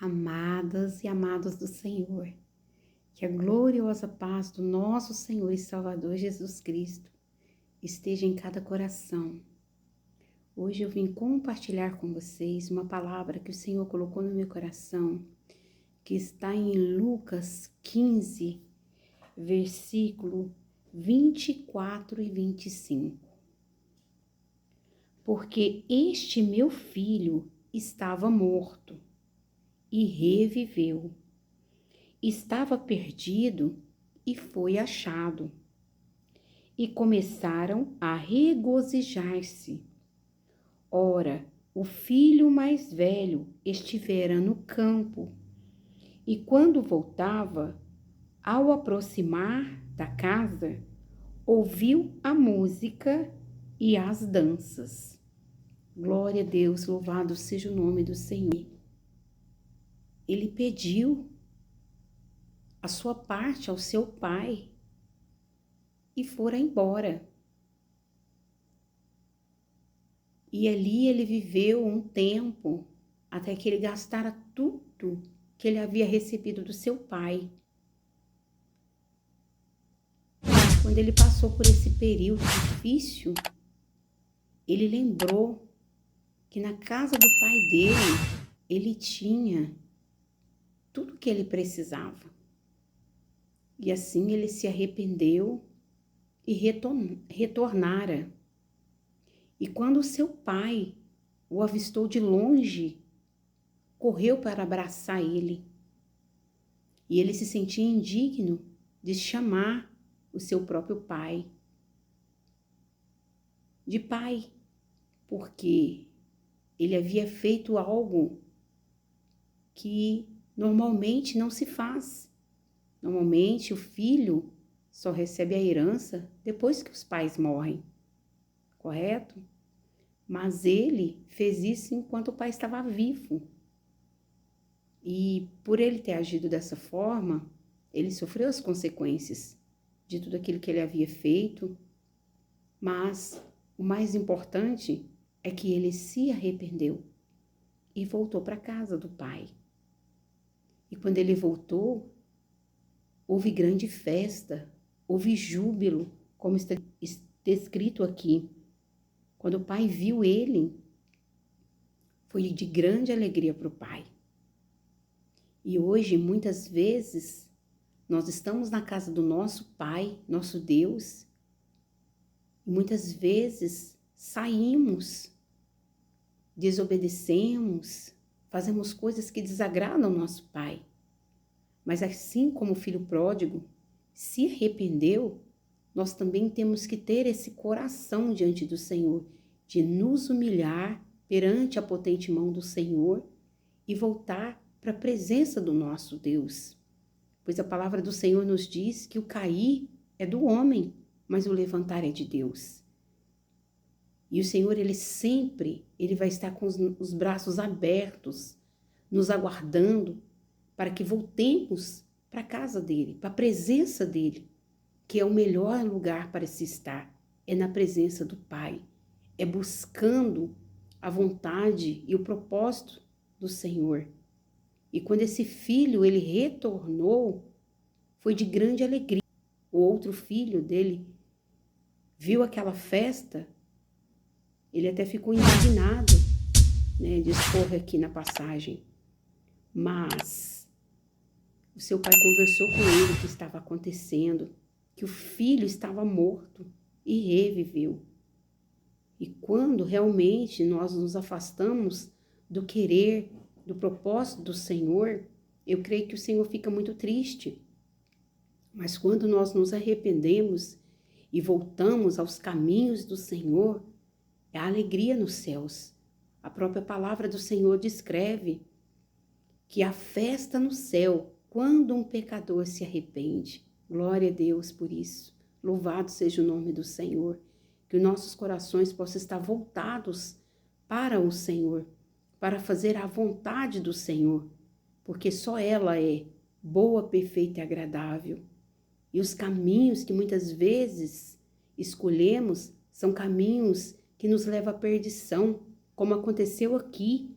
Amadas e amados do Senhor, que a gloriosa paz do nosso Senhor e Salvador Jesus Cristo esteja em cada coração. Hoje eu vim compartilhar com vocês uma palavra que o Senhor colocou no meu coração, que está em Lucas 15, versículo 24 e 25. Porque este meu filho estava morto e reviveu. Estava perdido e foi achado. E começaram a regozijar-se. Ora, o filho mais velho estivera no campo, e quando voltava, ao aproximar da casa, ouviu a música e as danças. Glória a Deus, louvado seja o nome do Senhor. Ele pediu a sua parte ao seu pai e fora embora. E ali ele viveu um tempo até que ele gastara tudo que ele havia recebido do seu pai. Quando ele passou por esse período difícil, ele lembrou que na casa do pai dele, ele tinha tudo que ele precisava. E assim ele se arrependeu e retornara. E quando seu pai o avistou de longe, correu para abraçar ele. E ele se sentia indigno de chamar o seu próprio pai de pai, porque ele havia feito algo que normalmente não se faz. Normalmente o filho só recebe a herança depois que os pais morrem, correto? Mas ele fez isso enquanto o pai estava vivo. E por ele ter agido dessa forma, ele sofreu as consequências de tudo aquilo que ele havia feito. Mas o mais importante é que ele se arrependeu e voltou para a casa do pai. E quando ele voltou, houve grande festa, houve júbilo, como está escrito aqui. Quando o pai viu ele, foi de grande alegria para o pai. E hoje, muitas vezes, nós estamos na casa do nosso Pai, nosso Deus, e muitas vezes saímos, desobedecemos, fazemos coisas que desagradam o nosso Pai. Mas assim como o filho pródigo se arrependeu, nós também temos que ter esse coração diante do Senhor, de nos humilhar perante a potente mão do Senhor e voltar para a presença do nosso Deus. Pois a palavra do Senhor nos diz que o cair é do homem, mas o levantar é de Deus. E o Senhor, ele vai estar com os braços abertos, nos aguardando para que voltemos para a casa dele, para a presença dele, que é o melhor lugar para se estar, é na presença do Pai, é buscando a vontade e o propósito do Senhor. E quando esse filho, ele retornou, foi de grande alegria. O outro filho dele viu aquela festa, ele até ficou indignado, né, discorre aqui na passagem. Mas o seu pai conversou com ele o que estava acontecendo, que o filho estava morto e reviveu. E quando realmente nós nos afastamos do querer, do propósito do Senhor, eu creio que o Senhor fica muito triste. Mas quando nós nos arrependemos e voltamos aos caminhos do Senhor, é a alegria nos céus. A própria palavra do Senhor descreve que há festa no céu quando um pecador se arrepende. Glória a Deus por isso. Louvado seja o nome do Senhor. Que os nossos corações possam estar voltados para o Senhor, para fazer a vontade do Senhor, porque só ela é boa, perfeita e agradável. E os caminhos que muitas vezes escolhemos são caminhos que nos levam à perdição, como aconteceu aqui.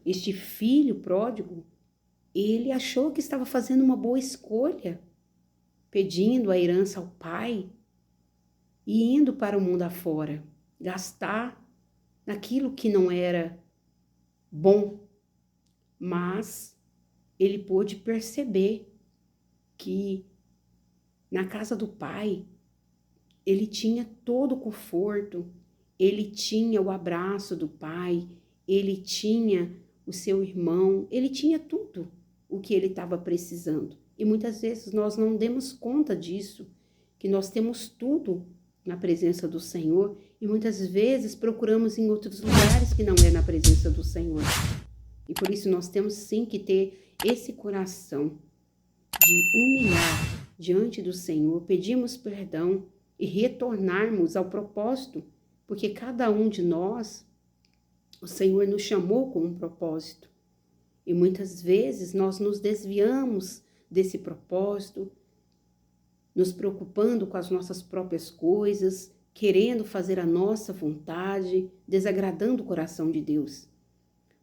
Este filho pródigo, ele achou que estava fazendo uma boa escolha, pedindo a herança ao pai e indo para o mundo afora, gastar naquilo que não era bom, mas ele pôde perceber que na casa do pai ele tinha todo o conforto, ele tinha o abraço do pai, ele tinha o seu irmão, ele tinha tudo o que ele estava precisando. E muitas vezes nós não demos conta disso, que nós temos tudo na presença do Senhor e muitas vezes procuramos em outros lugares que não é na presença do Senhor. E por isso nós temos sim que ter esse coração de humilhar diante do Senhor, pedirmos perdão e retornarmos ao propósito, porque cada um de nós, o Senhor nos chamou com um propósito. E muitas vezes nós nos desviamos desse propósito, nos preocupando com as nossas próprias coisas, querendo fazer a nossa vontade, desagradando o coração de Deus.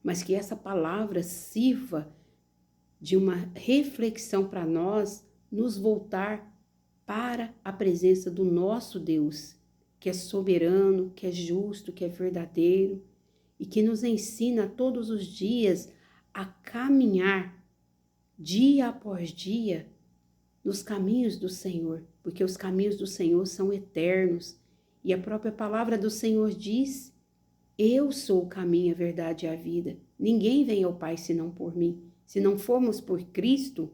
Mas que essa palavra sirva de uma reflexão para nós, nos voltar para a presença do nosso Deus, que é soberano, que é justo, que é verdadeiro e que nos ensina todos os dias a caminhar dia após dia nos caminhos do Senhor, porque os caminhos do Senhor são eternos e a própria palavra do Senhor diz: eu sou o caminho, a verdade e a vida. Ninguém vem ao Pai senão por mim. Se não formos por Cristo,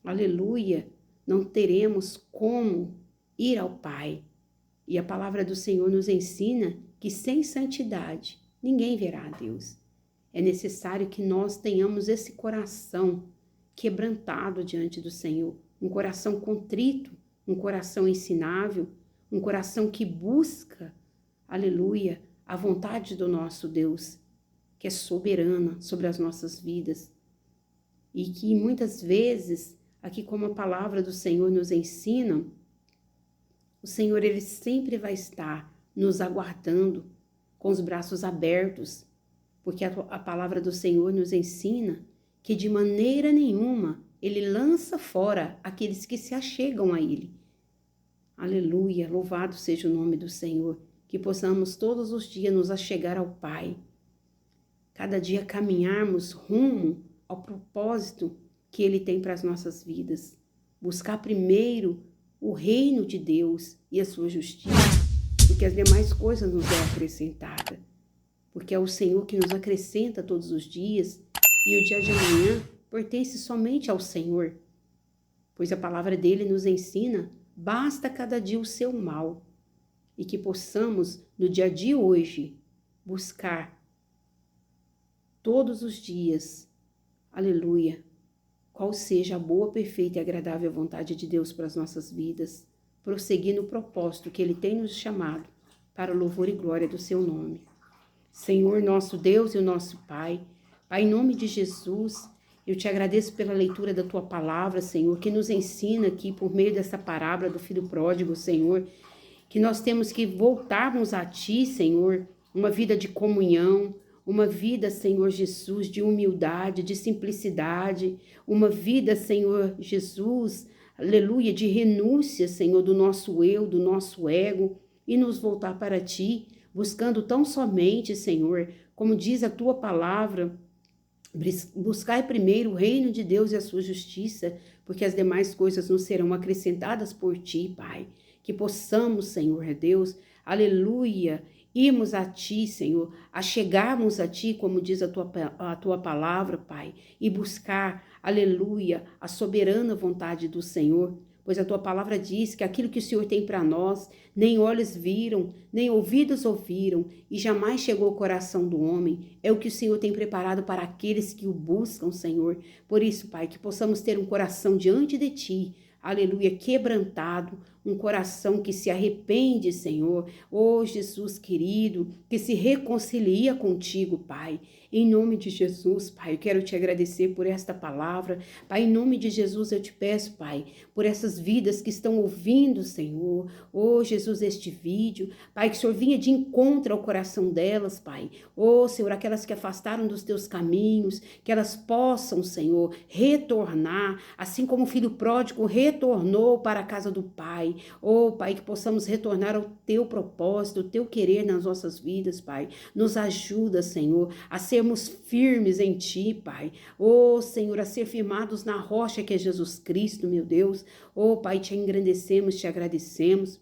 aleluia, não teremos como ir ao Pai. E a palavra do Senhor nos ensina que sem santidade ninguém verá a Deus. É necessário que nós tenhamos esse coração quebrantado diante do Senhor, um coração contrito, um coração ensinável, um coração que busca, aleluia, a vontade do nosso Deus, que é soberana sobre as nossas vidas. E que muitas vezes, aqui como a palavra do Senhor nos ensina, o Senhor ele sempre vai estar nos aguardando com os braços abertos, porque a palavra do Senhor nos ensina que de maneira nenhuma ele lança fora aqueles que se achegam a ele. Aleluia, louvado seja o nome do Senhor, que possamos todos os dias nos achegar ao Pai, cada dia caminharmos rumo ao propósito que ele tem para as nossas vidas, buscar primeiro o reino de Deus e a sua justiça, porque as demais coisas nos é acrescentada, porque é o Senhor que nos acrescenta todos os dias e o dia de amanhã pertence somente ao Senhor, pois a palavra dele nos ensina, basta cada dia o seu mal, e que possamos no dia de hoje buscar todos os dias, aleluia, qual seja a boa, perfeita e agradável vontade de Deus para as nossas vidas, prosseguir no propósito que ele tem nos chamado para o louvor e glória do seu nome. Senhor, nosso Deus e o nosso Pai, Pai, em nome de Jesus, eu te agradeço pela leitura da tua palavra, Senhor, que nos ensina aqui por meio dessa parábola do filho pródigo, Senhor, que nós temos que voltarmos a ti, Senhor, uma vida de comunhão, uma vida, Senhor Jesus, de humildade, de simplicidade, uma vida, Senhor Jesus, aleluia, de renúncia, Senhor, do nosso eu, do nosso ego, e nos voltar para ti, buscando tão somente, Senhor, como diz a tua palavra, buscai primeiro o reino de Deus e a sua justiça, porque as demais coisas nos serão acrescentadas por ti, Pai. Que possamos, Senhor Deus, aleluia, irmos a ti, Senhor, a chegarmos a ti, como diz a tua palavra, Pai, e buscar, aleluia, a soberana vontade do Senhor, pois a tua palavra diz que aquilo que o Senhor tem para nós, nem olhos viram, nem ouvidos ouviram, e jamais chegou ao coração do homem, é o que o Senhor tem preparado para aqueles que o buscam, Senhor. Por isso, Pai, que possamos ter um coração diante de ti, aleluia, quebrantado, um coração que se arrepende, Senhor. Oh, Jesus querido, que se reconcilia contigo, Pai. Em nome de Jesus, Pai, eu quero te agradecer por esta palavra. Pai, em nome de Jesus eu te peço, Pai, por essas vidas que estão ouvindo, Senhor. Oh, Jesus, este vídeo. Pai, que o Senhor vinha de encontro ao coração delas, Pai. Oh, Senhor, aquelas que afastaram dos teus caminhos, que elas possam, Senhor, retornar, assim como o filho pródigo retornou para a casa do Pai. Oh, Pai, que possamos retornar ao teu propósito, ao teu querer nas nossas vidas, Pai. Nos ajuda, Senhor, a sermos firmes em Ti, Pai. Oh, Senhor, a ser firmados na rocha que é Jesus Cristo, meu Deus. Oh, Pai, te engrandecemos, te agradecemos.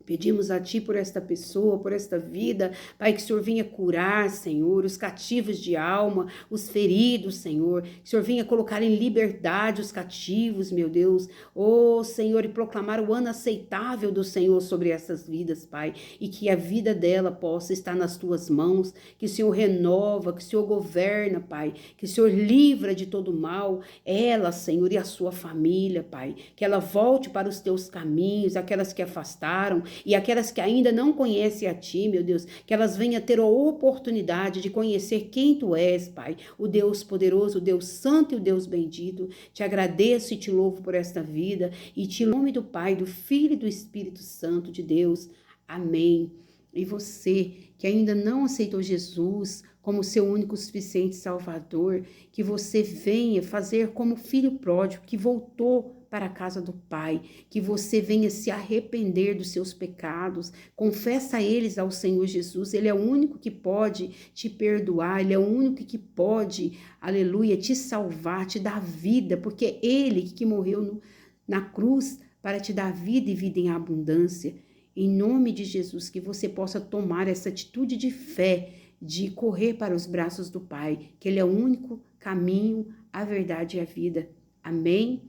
Pedimos a Ti por esta pessoa, por esta vida, Pai, que o Senhor venha curar, Senhor, os cativos de alma, os feridos, Senhor, que o Senhor venha colocar em liberdade os cativos, meu Deus, oh, Senhor, e proclamar o ano aceitável do Senhor sobre essas vidas, Pai, e que a vida dela possa estar nas Tuas mãos, que o Senhor renova, que o Senhor governa, Pai, que o Senhor livra de todo mal, ela, Senhor, e a sua família, Pai, que ela volte para os Teus caminhos, aquelas que afastaram, e aquelas que ainda não conhecem a Ti, meu Deus, que elas venham ter a oportunidade de conhecer quem Tu és, Pai, o Deus poderoso, o Deus santo e o Deus bendito. Te agradeço e te louvo por esta vida, e te louvo em nome do Pai, do Filho e do Espírito Santo de Deus. Amém. E você que ainda não aceitou Jesus como seu único suficiente Salvador, que você venha fazer como filho pródigo que voltou para a casa do Pai, que você venha se arrepender dos seus pecados, confessa eles ao Senhor Jesus, Ele é o único que pode te perdoar, Ele é o único que pode, aleluia, te salvar, te dar vida, porque é Ele que morreu na cruz para te dar vida e vida em abundância. Em nome de Jesus, que você possa tomar essa atitude de fé, de correr para os braços do Pai, que Ele é o único caminho, a verdade e a vida. Amém?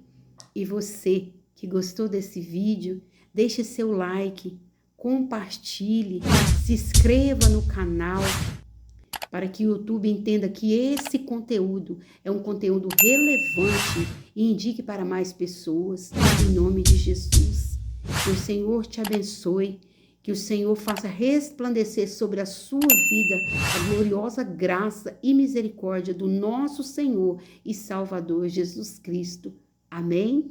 E você que gostou desse vídeo, deixe seu like, compartilhe, se inscreva no canal, para que o YouTube entenda que esse conteúdo é um conteúdo relevante e indique para mais pessoas, em nome de Jesus. Que o Senhor te abençoe, que o Senhor faça resplandecer sobre a sua vida a gloriosa graça e misericórdia do nosso Senhor e Salvador Jesus Cristo. Amém?